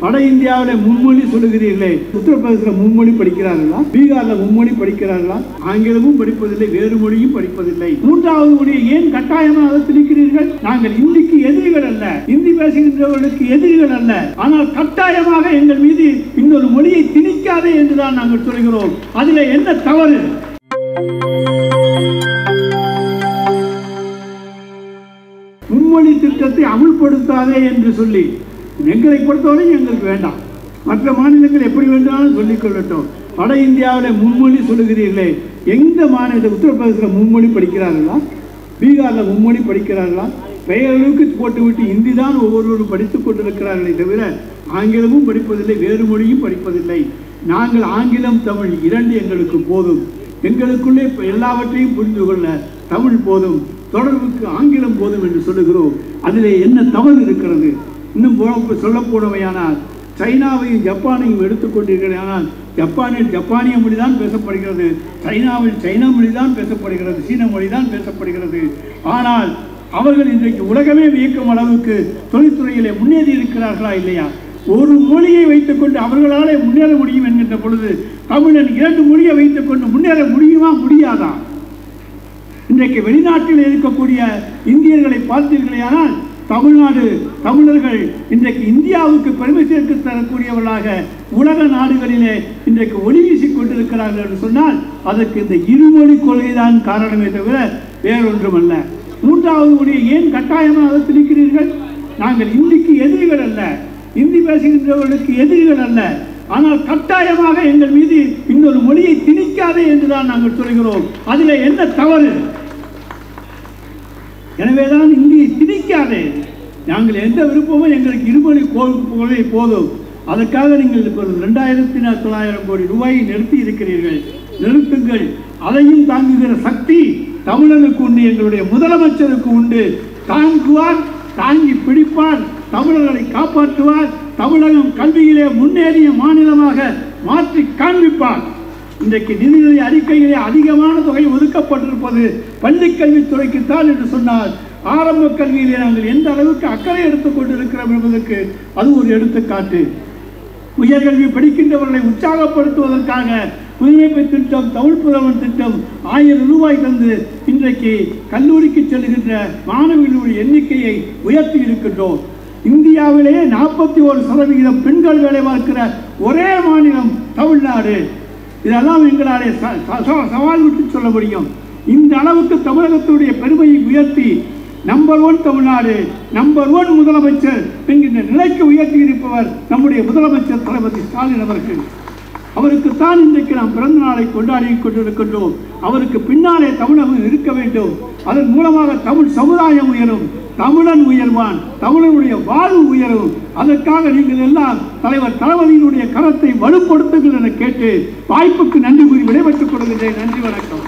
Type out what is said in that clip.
வட இந்தியாவில் மும்மொழி சொல்லுகிறீர்களே, உத்தரப்பிரதேசத்தில் மும்மொழி படிக்கிறார்களா? பீகாரில் மும்மொழி படிக்கிறார்களா? ஆங்கிலமும் படிப்பதில்லை, வேறு மொழியும் படிப்பதில்லை. மூன்றாவது மொழியை ஏன் கட்டாயமாக திணிக்கிறீர்கள்? நாங்கள் இந்திக்கு எதிரிகள் அல்ல, இந்தி பேசுகின்றவர்களுக்கு எதிரிகள் அல்ல. ஆனால் கட்டாயமாக எங்கள் மீது இன்னொரு மொழியை திணிக்காதே என்றுதான் நாங்கள் சொல்கிறோம். அதில் என்ன தவறு? மும்மொழி திட்டத்தை அமுல்படுத்தாதே என்று சொல்லி எங்களை பொறுத்தவரை எங்களுக்கு வேண்டாம். மற்ற மாநிலங்கள் எப்படி வேண்டாலும் சொல்லிக் கொள்ளட்டும். வட இந்தியாவில் மும்மொழி சொல்லுகிறீர்களே, எந்த மாநிலத்தில் உத்தரப்பிரதேசத்தில் மும்மொழி படிக்கிறார்களா? பீகாரில் மும்மொழி படிக்கிறார்களா? பெயர்களுக்கு போட்டுவிட்டு இந்தி தான் ஒவ்வொருவரும் படித்துக் கொண்டிருக்கிறார்களே தவிர ஆங்கிலமும் படிப்பதில்லை, வேறு மொழியும் படிப்பதில்லை. நாங்கள் ஆங்கிலம் தமிழ் இரண்டு எங்களுக்கு போதும். எங்களுக்குள்ளே எல்லாவற்றையும் புரிந்து கொள்ள தமிழ் போதும், தொடர்புக்கு ஆங்கிலம் போதும் என்று சொல்லுகிறோம். அதிலே என்ன தவறு இருக்கிறது? இன்னும் சொல்ல போனவையானால் சைனாவையும் ஜப்பானையும் எடுத்துக்கொண்டீர்களானால் ஜப்பானில் ஜப்பானிய மொழி தான் பேசப்படுகிறது, சைனாவில் சைனா மொழி தான் பேசப்படுகிறது, சீன மொழி தான் பேசப்படுகிறது. ஆனால் அவர்கள் இன்றைக்கு உலகமே வியக்கும் அளவுக்கு தொழில்துறையிலே முன்னேறி இருக்கிறார்களா இல்லையா? ஒரு மொழியை வைத்துக்கொண்டு அவர்களாலே முன்னேற முடியும் என்கின்ற பொழுது தமிழன் இரண்டு மொழியை வைத்துக்கொண்டு முன்னேற முடியுமா முடியாதா? இன்றைக்கு வெளிநாட்டில் இருக்கக்கூடிய இந்தியர்களை பார்த்தீர்களேயானால் தமிழ்நாடு தமிழர்கள் இன்றைக்கு இந்தியாவுக்கு பெருமை சேர்த்து தரக்கூடியவர்களாக உலக நாடுகளிலே இன்றைக்கு ஒளி வீசிக் கொண்டிருக்கிறார்கள் என்று சொன்னால் அதற்கு இந்த இருமொழி கொள்கைதான் காரணமே தவிர வேறொன்றுமல்ல. மூன்றாவது மொழியை ஏன் கட்டாயமாக திணிக்கிறீர்கள்? நாங்கள் இந்திக்கு எதிரிகள் அல்ல, இந்தி பேசுகின்றவர்களுக்கு எதிரிகள் அல்ல. ஆனால் கட்டாயமாக எங்கள் மீது இன்னொரு மொழியை திணிக்காதே என்றுதான் நாங்கள் சொல்கிறோம். அதில் என்ன தவறு? எனவேதான் இந்தியை திணிக்காதே. நாங்கள் எந்த விருப்பமும் எங்களுக்கு இருமொழி கொள்கை போதும். அதற்காக நீங்கள் இப்போ 2,900 கோடி ரூபாயை நிறுத்தி இருக்கிறீர்கள். நிறுத்துங்கள். அதையும் தாங்குகிற சக்தி தமிழனுக்கு உண்டு, எங்களுடைய முதலமைச்சருக்கு உண்டு. தாங்குவார், தாங்கி பிடிப்பார், தமிழர்களை காப்பாற்றுவார். தமிழகம் கல்வியிலே முன்னேறிய மாநிலமாக மாற்றி காண்பிப்பார். இன்றைக்கு நிதிநிலை அறிக்கையிலே அதிகமான தொகை ஒதுக்கப்பட்டிருப்பது பள்ளிக்கல்வித்துறைக்குத்தான் என்று சொன்னால் ஆரம்ப கல்வியிலே நாங்கள் எந்த அளவுக்கு அக்கறை எடுத்துக் கொண்டிருக்கிறோம் என்பதற்கு அது ஒரு எடுத்துக்காட்டு. உயர்கல்வி படிக்கின்றவர்களை உற்சாகப்படுத்துவதற்காக புதுமைப்பு திட்டம், தமிழ் புதல்வன் திட்டம் 1000 ரூபாய் தந்து இன்றைக்கு கல்லூரிக்கு செல்கின்ற மாணவர்களுடைய எண்ணிக்கையை உயர்த்தி இருக்கின்றோம். இந்தியாவிலேயே 41% பெண்கள் வேலை பார்க்கிற ஒரே மாநிலம் தமிழ்நாடு. இதெல்லாம் எங்களாலே சவால் விட்டு சொல்ல முடியும். இந்த அளவுக்கு தமிழகத்துடைய பெருமையை உயர்த்தி நம்பர் 1 தமிழ்நாடு, நம்பர் 1 முதலமைச்சர் என்கின்ற நிலைக்கு உயர்த்தி இருப்பவர் நம்முடைய முதலமைச்சர் தளபதி ஸ்டாலின் அவர்கள். அவருக்குத்தான் இன்றைக்கு நாம் பிறந்த நாளை கொண்டாடி கொண்டிருக்கின்றோம். அவருக்கு பின்னாலே தமிழகம் இருக்க வேண்டும். அதன் மூலமாக தமிழ் சமுதாயம் உயரும், தமிழன் உயர்வான், தமிழனுடைய வாழ்வு உயரும். அதற்காக நீங்கள் எல்லாம் தலைவர் தளபதியினுடைய கரத்தை வலுப்படுத்துங்கள் என கேட்டு வாய்ப்புக்கு நன்றி கூறி விடைபெற்றுக் கொள்கின்றேன். நன்றி, வணக்கம்.